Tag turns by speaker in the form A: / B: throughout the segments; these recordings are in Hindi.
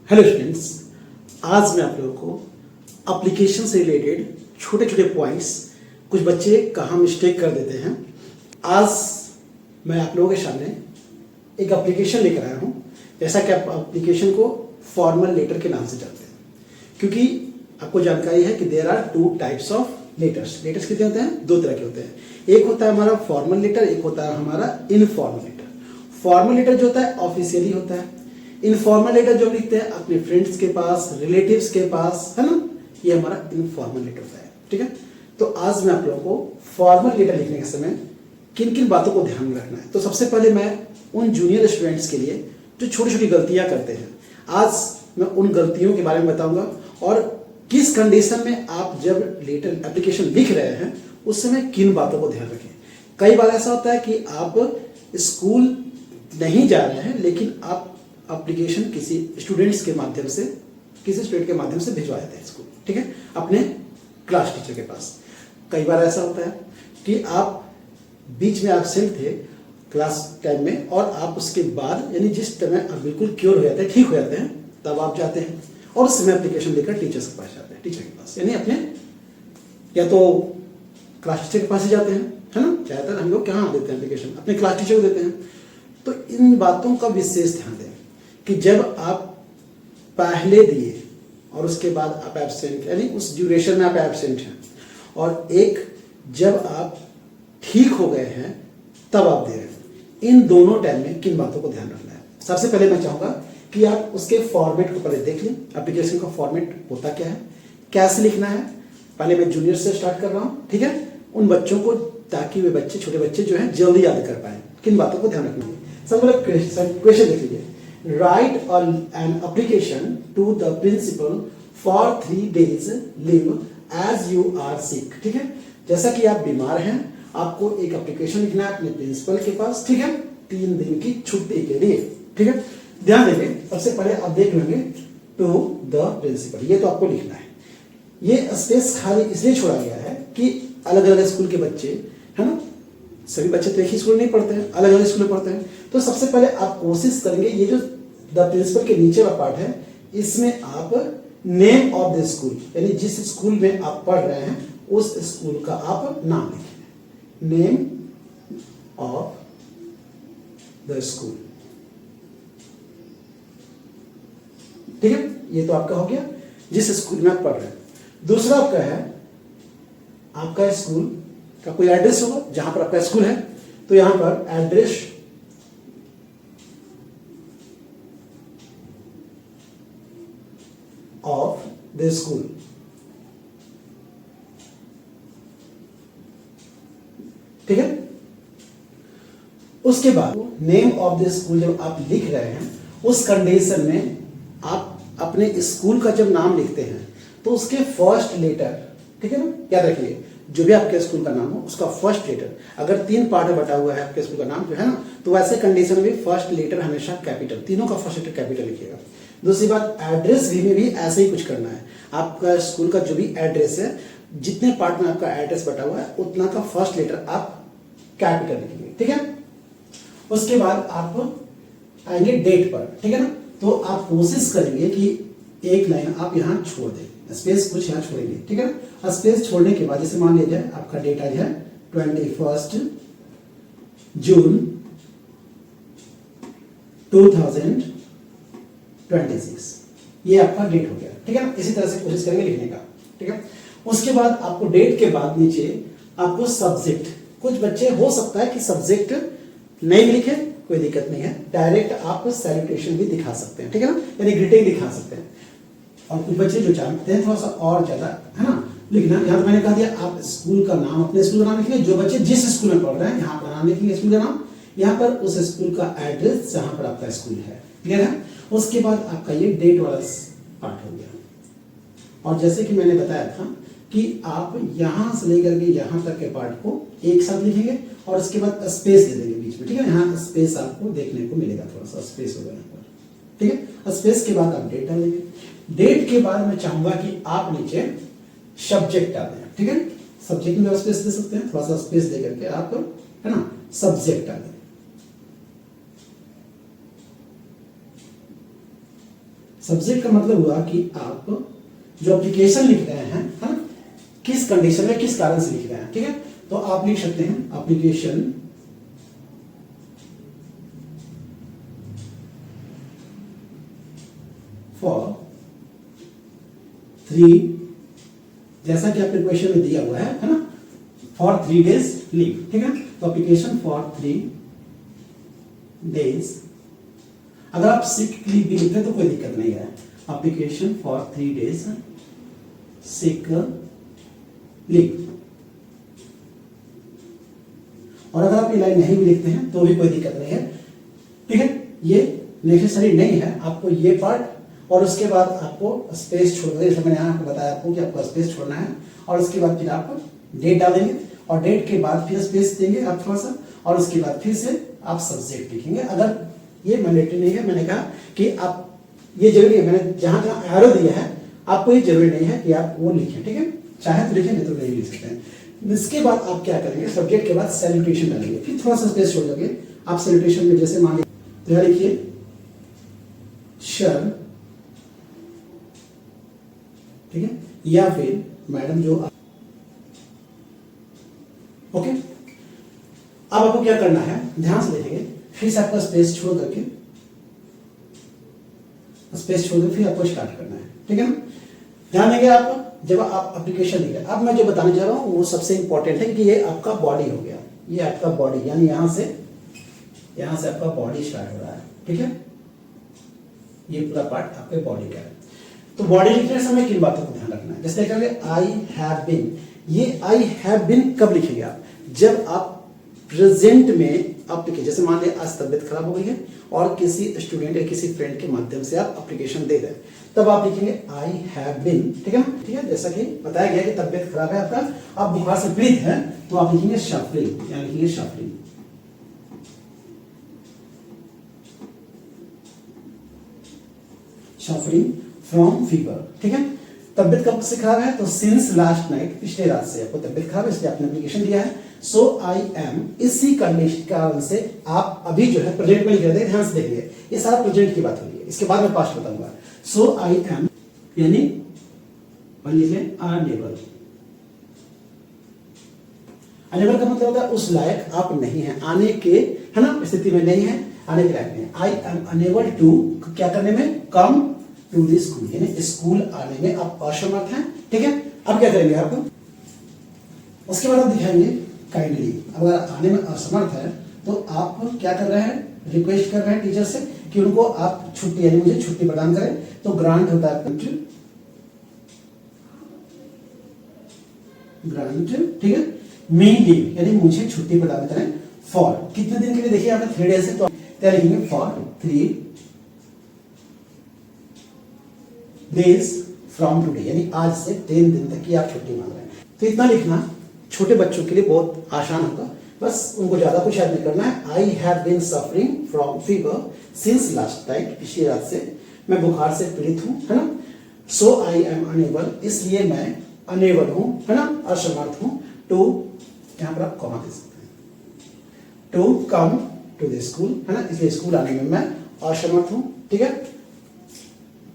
A: हेलो स्टूडेंट्स, आज मैं आप लोगों को एप्लीकेशन से रिलेटेड छोटे छोटे पॉइंट्स, कुछ बच्चे कहाँ मिस्टेक कर देते हैं, आज मैं आप लोगों के सामने एक एप्लीकेशन लेकर आया हूँ। जैसा कि आप एप्लीकेशन को फॉर्मल लेटर के नाम से जानते हैं, क्योंकि आपको जानकारी है कि there are two types of letters. Letters कितने होते हैं? दो तरह के होते हैं। एक होता है हमारा फॉर्मल लेटर, एक होता है हमारा इनफॉर्मल लेटर। फॉर्मल लेटर जो होता है ऑफिशियली होता है। इनफॉर्मल लेटर जो लिखते हैं अपने फ्रेंड्स के पास, रिलेटिव्स के पास, है ना, ये हमारा इनफॉर्मल लेटर होता है। ठीक है, तो आज मैं आप लोगों को फॉर्मल लेटर लिखने के समय किन किन बातों को ध्यान में रखना है। तो सबसे पहले मैं उन जूनियर स्टूडेंट्स के लिए जो छोटी छोटी गलतियां करते हैं, आज मैं उन गलतियों के बारे में बताऊंगा और किस कंडीशन में आप जब लेटर एप्लीकेशन लिख रहे हैं उस समय किन बातों को ध्यान रखें। कई बार ऐसा होता है कि आप स्कूल नहीं जा रहे हैं, लेकिन आप एप्लीकेशन किसी स्टूडेंट्स के माध्यम से, किसी स्टूडेंट के माध्यम से भिजवा देते हैं स्कूल, ठीक है, अपने क्लास टीचर के पास। कई बार ऐसा होता है कि आप बीच में एब्सेंट थे क्लास टाइम में और आप उसके बाद, यानी जिस समय आप बिल्कुल क्योर हो जाते हैं, ठीक हो जाते हैं, तब आप जाते हैं और उस समय एप्लीकेशन लेकर टीचर्स के पास जाते हैं, टीचर के पास, यानी अपने या तो क्लास टीचर के पास ही जाते हैं, है ना। ज्यादातर हम लोग कहाँ देते हैं एप्लीकेशन? अपने क्लास टीचर को देते हैं। तो इन बातों का विशेष ध्यान दें कि जब आप पहले दिए और उसके बाद आप एब्सेंट, यानी उस ड्यूरेशन में आप एब्सेंट हैं, और एक जब आप ठीक हो गए हैं तब आप दे रहे हैं, इन दोनों टाइम में किन बातों को ध्यान रखना है। सबसे पहले मैं चाहूंगा कि आप उसके फॉर्मेट को पहले देख लें। एप्लीकेशन का फॉर्मेट होता क्या है, कैसे लिखना है। पहले मैं जूनियर से स्टार्ट कर रहा हूँ, ठीक है, उन बच्चों को, ताकि वे बच्चे, छोटे बच्चे जो हैं, जल्दी याद कर पाए किन बातों को ध्यान रखना है। सबसे पहले क्वेश्चन देख लीजिए। Write an application to the principal for 3 days leave as you are sick। ठीक है, जैसा कि आप बीमार हैं, आपको एक एप्लीकेशन लिखना है अपने प्रिंसिपल के पास, ठीक है, 3 दिन की छुट्टी के लिए। ठीक है, ध्यान देंगे, सबसे पहले आप देख लेंगे टू द प्रिंसिपल, ये तो आपको लिखना है। ये स्पेस खाली इसलिए छोड़ा गया है कि अलग अलग स्कूल के बच्चे, है ना, सभी बच्चे तो एक ही स्कूल नहीं पढ़ते हैं, अलग अलग स्कूल में पढ़ते हैं। तो सबसे पहले आप कोशिश करेंगे, ये जो द प्रिंसिपल के नीचे का पार्ट है, इसमें आप नेम ऑफ द स्कूल, यानी जिस स्कूल में आप पढ़ रहे हैं उस स्कूल का आप नाम लिखेंगे, नेम ऑफ द स्कूल। ठीक है, ये तो आपका हो गया जिस स्कूल में आप पढ़ रहे हैं। दूसरा आपका है, आपका स्कूल का कोई एड्रेस होगा जहां पर आपका स्कूल है, तो यहां पर एड्रेस ऑफ द स्कूल। ठीक है, उसके बाद नेम ऑफ द स्कूल जब आप लिख रहे हैं, उस कंडीशन में आप अपने स्कूल का जब नाम लिखते हैं तो उसके फर्स्ट लेटर, ठीक है ना, याद रखिए, जो भी आपके स्कूल का नाम हो उसका फर्स्ट लेटर, अगर 3 पार्ट में बटा हुआ है आपके स्कूल का नाम, जो है ना, तो वैसे कंडीशन में फर्स्ट लेटर हमेशा कैपिटल, तीनों का फर्स्ट लेटर कैपिटल लिखिएगा। दूसरी बात, एड्रेस भी में भी ऐसे ही कुछ करना है। आपका स्कूल का जो भी एड्रेस है, जितने पार्ट में आपका एड्रेस बटा हुआ है, उतना का फर्स्ट लेटर आप कैपिटल लिखेंगे। ठीक है, उसके बाद आप आएंगे डेट पर, ठीक है ना, तो आप कोशिश करेंगे कि एक लाइन आप यहां छोड़ दें, स्पेस कुछ यहां छोड़ेंगे। ठीक है ना, स्पेस छोड़ने के बाद जैसे मान लीजिए आपका डेट आज है 21 जून 2026, ये आपका डेट हो गया। ठीक है ना, इसी तरह से कोशिश करेंगे लिखने का। ठीक है, उसके बाद आपको डेट के बाद नीचे आपको सब्जेक्ट, कुछ बच्चे हो सकता है कि सब्जेक्ट नहीं भी लिखे, कोई दिक्कत नहीं है, डायरेक्ट आप सैल्यूटेशन भी दिखा सकते हैं, ठीक है ना, यानी ग्रीटिंग दिखा सकते हैं। और कुछ बच्चे जो चाहते हैं थोड़ा सा और ज्यादा, है ना, लिखना, यहाँ मैंने कहा दिया आप स्कूल का नाम, अपने स्कूल का नाम लिखेंगे, जो बच्चे जिस स्कूल में पढ़ रहे हैं यहाँ पर नाम लिखेंगे, स्कूल का नाम, यहाँ पर उस स्कूल का एड्रेस जहां पर आपका स्कूल है। क्लियर है, उसके बाद आपका ये डेट वाला पार्ट हो गया। और जैसे कि मैंने बताया था कि आप यहां से लेकर के यहां तक के पार्ट को एक साथ लिखेंगे और उसके बाद स्पेस दे देंगे बीच में। ठीक है, यहाँ स्पेस आपको देखने को मिलेगा, थोड़ा सा स्पेस होगा यहाँ पर। ठीक है, स्पेस के बाद आप डेट डालेंगे। डेट के बाद मैं चाहूंगा कि आप नीचे सब्जेक्ट डाल दें। ठीक है, सब्जेक्ट में स्पेस दे सकते हैं, थोड़ा सा स्पेस दे करके आप, है ना, सब्जेक्ट डालें। सब्जेक्ट का मतलब हुआ कि आप जो एप्लीकेशन लिख रहे हैं, है ना, किस कंडीशन में किस कारण से लिख रहे हैं, ठीक है। तो आप लिख सकते हैं एप्लीकेशन फॉर 3, जैसा कि आपके क्वेश्चन में दिया हुआ है ना, फॉर 3 days लीव, ठीक है। तो एप्लीकेशन फॉर 3 days, अगर आप सिक लीव भी लिखते हैं तो कोई दिक्कत नहीं है। Application for 3 days sick leave, और अगर आप ये लाइन नहीं भी लिखते हैं तो भी कोई दिक्कत नहीं है, ठीक है। ये नेसेसरी नहीं है, आपको ये पार्ट और उसके बाद आपको स्पेस छोड़ देंगे, जैसे मैंने यहाँ बताया आपको कि आपको स्पेस छोड़ना है, और उसके बाद फिर आप डेट डालेंगे, और डेट के बाद फिर स्पेस देंगे आप थोड़ा सा, और उसके बाद फिर से आप सब्जेक्ट लिखेंगे। अगर ये मैंडेटरी नहीं है, मैंने कहा कि आप ये जरूरी है, मैंने जहां जहां एरो दिया है आपको ये जरूरी नहीं है कि आप वो लिखें, ठीक है। चाहे तो लिखें, नहीं तो नहीं लिख सकते हैं। इसके बाद आप क्या करेंगे, सब्जेक्ट के बाद सैल्यूटेशन डालेंगे, फिर थोड़ा सा स्पेस छोड़ देंगे। आप सैल्यूटेशन में जैसे मान लीजिए तो यहाँ लिखिए सर, ठीक है, या फिर मैडम जो, ओके। अब आपको क्या करना है, ध्यान से देखेंगे, फिर से आपका स्पेस छोड़ करके फिर आपको स्टार्ट करना है, ठीक है ना। ध्यान देंगे आप जब आप एप्लीकेशन लिखें। अब मैं जो बताने जा रहा हूं वो सबसे इंपॉर्टेंट है कि ये आपका बॉडी हो गया, ये आपका बॉडी, यानी यहां से आपका बॉडी स्टार्ट हो रहा है, ठीक है। ये पूरा पार्ट आपके बॉडी का है। तो बॉडी लिखने समय किन बातों को ध्यान रखना है, जैसे लिखेंगे आई हैव बीन। ये आई हैव बीन कब लिखेंगे आप, जब आप प्रेजेंट में आप लिखिए, जैसे मान लिया आज तबियत खराब हो गई है और किसी स्टूडेंट या किसी फ्रेंड के माध्यम से आप एप्लीकेशन दे दें, तब आप लिखेंगे आई हैव बीन, ठीक है ना, ठीक है। जैसा कि बताया गया कि तबियत खराब है आपका, आप बुखार से पीड़ित हैं, तो आप लिखेंगे सफरिंग, या लिखेंगे सफरिंग, सफरिंग फ्रॉम फीवर, ठीक है। तबियत कब से खराब है, तो सिंस लास्ट नाइट, पिछले रात से आपको तबियत खराब है, इसलिए आपने एप्लीकेशन दिया है। सो आई एम, इसी कंडीशन कारण से आप अभी जो है प्रेजेंट में लिख रहे थे, ध्यान से देखिए, ये सारा प्रेजेंट की बात हो रही है, इसके बाद मैं पास्ट बताऊंगा। सो आई एम यानी अनेबल, अनेबल का मतलब होता है उस लायक आप नहीं है, आने के, है ना, स्थिति में नहीं है, आने के लायक नहीं है। आई एम अनेबल टू, क्या करने में, कम टू द स्कूल, यानी स्कूल आने में आप असमर्थ हैं, ठीक है। अब क्या करेंगे आप, उसके बाद आप दिखाएंगे काइंडली। अगर आने में असमर्थ है तो आप क्या कर रहे हैं, रिक्वेस्ट कर रहे हैं टीचर से कि उनको आप छुट्टी, यानी मुझे छुट्टी प्रदान करें। तो ग्रांट होता है ग्रांट, ठीक है, मी लीव, यानी मुझे छुट्टी प्रदान करें फॉर, कितने दिन के लिए, देखिए आपने 3 days है, तो क्या लिखेंगे, फॉर 3 days फ्रॉम टुडे, यानी आज से 3 दिन तक की आप छुट्टी मांग रहे हैं। तो इतना लिखना छोटे बच्चों के लिए बहुत आसान होगा, बस उनको ज्यादा कुछ याद नहीं करना है। I have been suffering from fever since last night, पिछली रात से मैं बुखार से पीड़ित हूं, है ना। सो आई एम अनेबल, इसलिए मैं अनेबल हूं, है ना, असमर्थ हूं, टू, यहां पर आप कॉमा दे सकते हैं, to come to the school, है ना, इसलिए स्कूल आने में मैं असमर्थ हूं, ठीक है।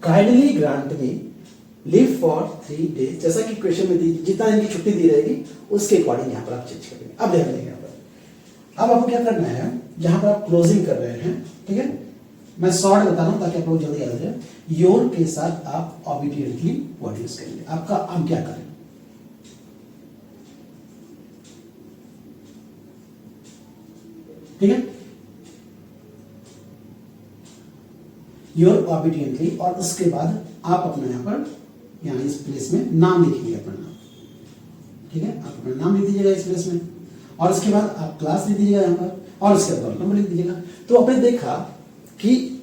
A: Kindly grant me leave for 3 days, जैसा कि क्वेश्चन में दी, जितना इनकी छुट्टी दी रहेगी उसके अकॉर्डिंग यहाँ पर आप चेंज करेंगे। अब ध्यान देंगे यहाँ पर, अब आपको क्या करना है, जहां पर आप क्लोजिंग कर रहे हैं, ठीक है, मैं शॉर्ट बता रहा हूं ताकि आप लोग जल्दी याद आ जाए। योर के साथ आप ऑबिडियंटली वर्ड यूज करेंगे, आपका अब क्या करें, ठीक है, योर ऑबिडियंटली, और उसके बाद आप अपना यहाँ पर, यहाँ इस प्लेस में नाम लिखेंगे, अपना नाम, ठीक है, आप अपना नाम लिख दीजिएगा इस प्लेस में, और उसके बाद आप क्लास लिख दीजिएगा यहाँ पर, और उसके बाद नंबर लिख दीजिएगा। तो आपने देखा कि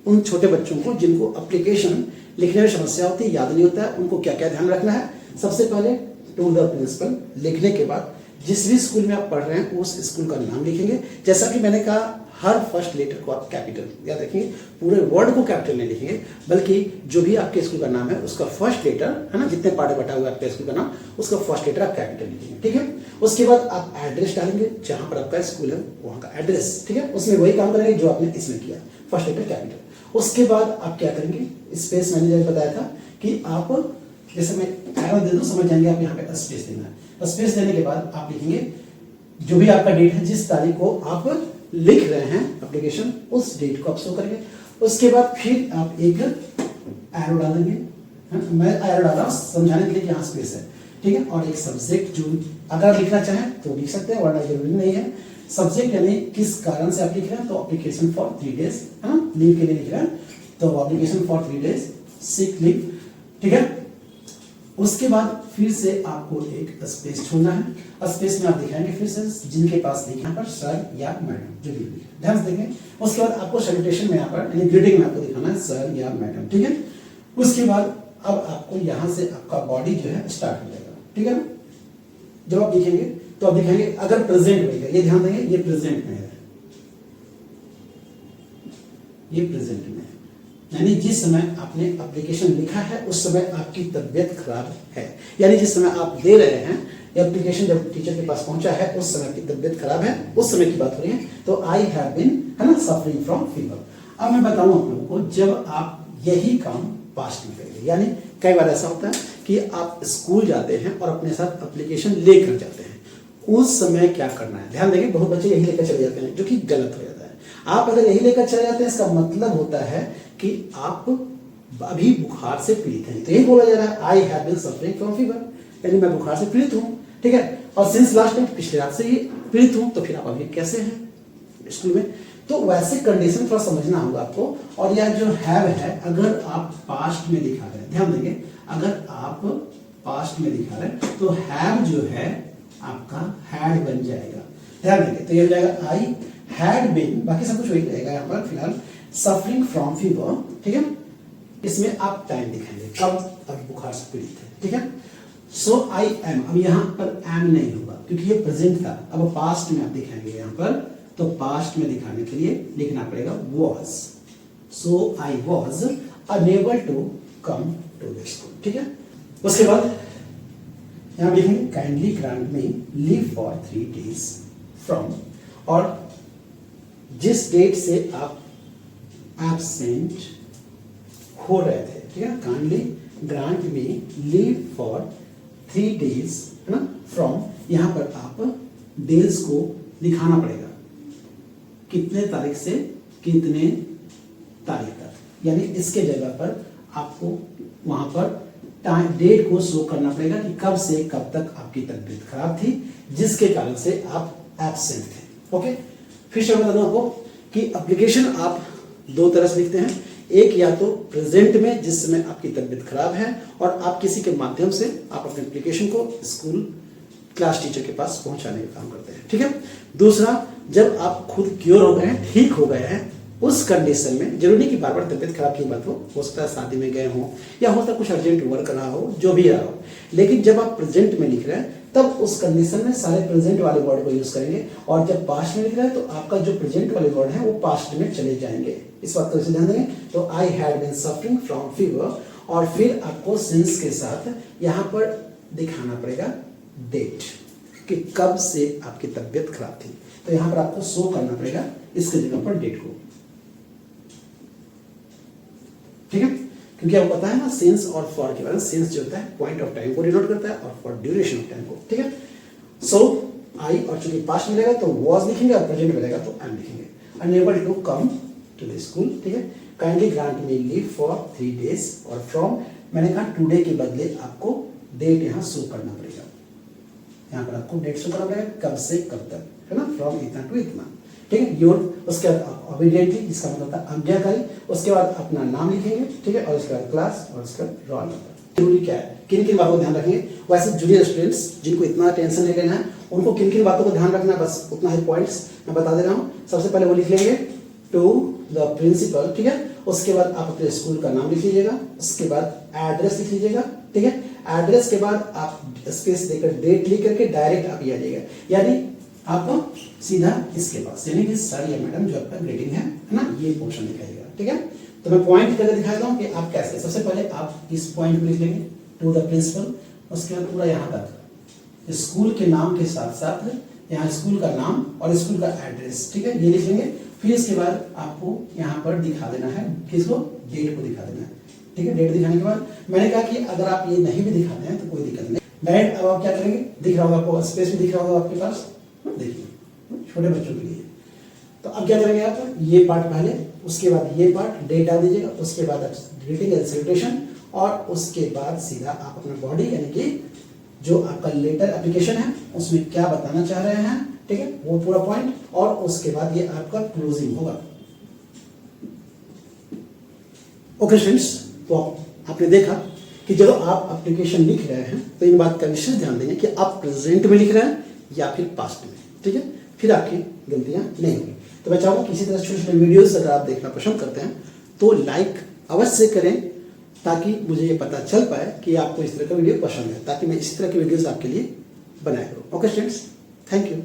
A: उन छोटे बच्चों को जिनको एप्लीकेशन लिखने में समस्या होती है, याद नहीं होता है, उनको क्या क्या ध्यान रखना है। सबसे पहले टू द प्रिंसिपल लिखने के बाद जिस भी स्कूल में आप पढ़ रहे हैं उस स्कूल का नाम लिखेंगे। जैसा कि मैंने कहा, हर फर्स्ट लेटर को आप कैपिटल याद रखेंगे, पूरे वर्ड को कैपिटल नहीं लिखेंगे, बल्कि जो भी आपके स्कूल का नाम है उसका फर्स्ट लेटर, है ना, जितने पार्ट बटा हुआ है आपके स्कूल का नाम, उसका फर्स्ट लेटर आप कैपिटल लिखेंगे, ठीक है। उसके बाद आप एड्रेस डालेंगे, जहां पर आपका स्कूल है वहां का एड्रेस, ठीक है, उसमें वही काम करेंगे जो आपने इसमें किया, फर्स्ट लेटर कैपिटल। उसके बाद आप क्या करेंगे, स्पेस मैंने जब बताया था कि आप जैसे मैं एरो दे दूं समझ जाएंगे आप यहाँ पे स्पेस देना है। स्पेस देने के बाद आप लिखेंगे जो भी आपका डेट है, जिस तारीख को आप लिख रहे हैं एप्लीकेशन, उस डेट को आप शो करेंगे। उसके बाद फिर आप एक एरो डालेंगे, मैं एरो डाल रहा हूँ समझाने के लिए कि यहाँ स्पेस है, ठीक है। और एक सब्जेक्ट जो अगर लिखना चाहें तो लिख सकते हैं, वरना जरूरी नहीं है। सब्जेक्ट यानी किस कारण से आप लिख रहे हैं, तो एप्लीकेशन फॉर 3 डेज है ना, लीव के लिए लिख रहे हैं, तो application for 3 days sick leave, ठीक है। उसके बाद फिर से आपको एक स्पेस छोड़ना है। स्पेस में आप दिखाएंगे फिर से जिनके पास लिखना है पर सर या मैडम जो भी लिखे, ध्यान से देखें। उसके बाद आपको सैल्यूटेशन में यहाँ पर यानी ग्रीटिंग में आपको दिखाना है सर या मैडम, ठीक है। उसके बाद अब आपको यहाँ से आपका बॉडी जो है स्टार्ट हो जाएगा, ठीक है ना। जब आप लिखेंगे तो आप दिखाएंगे अगर प्रेजेंट में है, ये ध्यान देंगे ये प्रेजेंट में है, ये प्रेजेंट में है, यानी जिस समय आपने एप्लीकेशन लिखा है उस समय आपकी तबीयत खराब है, यानी जिस समय आप दे रहे हैं एप्लीकेशन जब टीचर के पास पहुंचा है उस समय की तबीयत खराब है, उस समय की बात हो रही है। तो आई हैव बीन है ना सफरिंग फ्रॉम फीवर। अब मैं बताऊं आप लोगों को, जब आप यही काम पास्ट में करेंगे, यानी कई बार ऐसा होता है कि आप स्कूल जाते हैं और अपने साथ एप्लीकेशन लेकर जाते हैं, उस समय क्या करना है ध्यान देंगे। बहुत बच्चे यही लेकर चले जाते हैं जो कि गलत हो जाता है। आप अगर यही लेकर चले जाते हैं इसका मतलब होता है कि आप अभी बुखार से पीड़ित हैं, तो यही बोला जा रहा है I have been suffering from fever, यानी मैं बुखार से पीड़ित हूं, ठीक है। और सिंस लास्ट टाइम पिछले रात से ही पीड़ित हूं, तो फिर आप अभी कैसे हैं स्कूल में, तो वैसे कंडीशन थोड़ा समझना होगा आपको। और यह जो हैव है अगर आप पास्ट में दिखा रहे हैं, ध्यान देंगे अगर आप पास्ट में दिखा रहे हैं तो हैव जो है आपका हैड बन जाएगा, ध्यान देंगे। तो ये हो जाएगा आई हैड बीन, बाकी सब कुछ वही रहेगा यहाँ पर फिलहाल, सफरिंग फ्रॉम फीवर, ठीक है। इसमें आप टाइम दिखाएंगे कब अब बुखार से पीड़ित है, ठीक है। सो आई एम, अब यहाँ पर एम नहीं होगा क्योंकि ये प्रेजेंट था, अब पास्ट में आप दिखाएंगे यहाँ पर, तो पास्ट में दिखाने के लिए लिखना पड़ेगा was. So I was unable to come to the school, ठीक है। उसके बाद यहां लिखेंगे kindly grant me leave for 3 days from, और जिस डेट से आप एब्सेंट हो रहे थे, ठीक है, kindly grant me leave for 3 days है ना फ्रॉम, यहां पर आप डेज को दिखाना पड़ेगा कितने तारीख से कितने तारीख तक, यानी इसके जगह पर आपको वहां पर टाइम डेट को शो करना पड़ेगा कि कब से कब तक आपकी तबीयत खराब थी जिसके कारण से आप एब्सेंट थे, ओके। फिर से बता दूं आपको कि एप्लीकेशन आप दो तरह से लिखते हैं, एक या तो प्रेजेंट में जिस समय आपकी तबीयत खराब है और आप किसी के माध्यम से आप अपने एप्लीकेशन को स्कूल क्लास टीचर के पास पहुंचाने का काम करते हैं, ठीक है। दूसरा, जब आप खुद क्योर हो गए हैं, ठीक हो गए हैं, उस कंडीशन में जरूरी नहीं कि बार बार तबीयत खराब की बात हो सकता है शादी में गए हो या हो सकता है कुछ अर्जेंट वर्क रहा हो, जो भी रहा हो, लेकिन जब आप प्रेजेंट में लिख रहे हैं तब उस कंडीशन में सारे प्रेजेंट वाले वर्ड को यूज करेंगे, और जब पास्ट में लिख रहे हैं तो आपका जो प्रेजेंट वाले वर्ड है वो पास्ट में चले जाएंगे, इस बात को इसे ध्यान देंगे। तो I had been suffering from fever, और फिर आपको सिंस के साथ यहाँ पर दिखाना पड़ेगा डेट कि कब से आपकी तबीयत खराब थी, तो यहाँ पर आपको शो करना पड़ेगा इसके जगह पर डेट को, ठीक है। क्योंकि आपको पता है ना सिंस और फॉर के बारे में, सिंस जो होता है पॉइंट ऑफ टाइम को डिनोट करता है और फॉर ड्यूरेशन ऑफ टाइम को, ठीक है। सो आई, और चूंकि पास्ट में रहेगा तो वॉज लिखेंगे और प्रेजेंट में रहेगा तो एम लिखेंगे। Unable to come to the school, ठीक है। Kindly grant me leave for 3 days, और फ्रॉम मैंने कहा टुडे के बदले आपको डेट यहाँ शो करना पड़ेगा, यहाँ पर आपको डेट शो करना पड़ेगा कब से कब तक, है ना, फ्रॉम इतना टू इतना, ठीक है। योर, उसके बाद ऑबिडियंटली जिसका मतलब था आज्ञाकारी, उसके बाद अपना नाम लिखेंगे, ठीक है, और उसके बाद क्लास और उसका रोल नंबर। जरूरी क्या है, किन किन बातों को ध्यान रखेंगे, वैसे जूनियर स्टूडेंट्स जिनको इतना टेंशन नहीं लेना है उनको किन किन बातों को ध्यान रखना है, बस उतना ही पॉइंट्स मैं बता दे रहा हूँ। सबसे पहले वो लिख लेंगे टू द प्रिंसिपल, ठीक है। उसके बाद आप अपने स्कूल का नाम लिख लीजिएगा, उसके बाद एड्रेस लिख लीजिएगा, ठीक है। एड्रेस के बाद आप स्पेस देकर डेट लिख करके डायरेक्ट आप ये आ जाइएगा, यानी आप सीधा इसके पास, यानी कि सर या मैडम जो आपका ग्रेडिंग है ना, ये पोर्शन दिखाइएगा, ठीक है। तो मैं पॉइंट करके दिखाता हूँ कि आप कैसे, सबसे पहले आप इस पॉइंट को लिख लेंगे टू द प्रिंसिपल, उसके बाद पूरा यहाँ तक स्कूल के नाम के साथ साथ यहाँ स्कूल का नाम और स्कूल का एड्रेस, ठीक है, ये लिख लेंगे। फिर इसके बाद आपको यहाँ पर दिखा देना है, किसको, डेट को दिखा देना है। ठीक है, डेट दिखाने के बाद मैंने कहा कि अगर आप ये नहीं भी दिखाते हैं तो कोई दिक्कत नहीं। डायरेक्ट अब आप क्या करेंगे, दिख रहा होगा आपको, स्पेस भी दिख रहा होगा आपके पास, देखिए छोटे बच्चों के लिए। तो अब क्या करेंगे आप, ये पार्ट पहले, उसके बाद ये पार्ट डेट डाल दीजिएगा, उसके बाद आप ग्रीटिंग एंड सेलिब्रेशन, और उसके बाद सीधा आप अपना बॉडी यानी कि जो आपका लेटर एप्लीकेशन है उसमें क्या बताना चाह रहे हैं, ठीक है, वो पूरा पॉइंट, और उसके बाद ये आपका क्लोजिंग होगा। ओके स्टूडेंट्स, तो आपने देखा कि जब आप एप्लीकेशन लिख रहे हैं तो इन बात का विशेष ध्यान देंगे कि आप प्रेजेंट में लिख रहे हैं या फिर पास्ट में, ठीक है, फिर आपकी गलतियां नहीं होंगी। तो मैं चाहूँगा कि इसी तरह छोटे छोटे वीडियोस अगर आप देखना पसंद करते हैं तो लाइक अवश्य करें, ताकि मुझे ये पता चल पाए कि आपको इस तरह का वीडियो पसंद है, ताकि मैं इस तरह की वीडियोस आपके लिए बनाया करूँ। Okay students, thank you.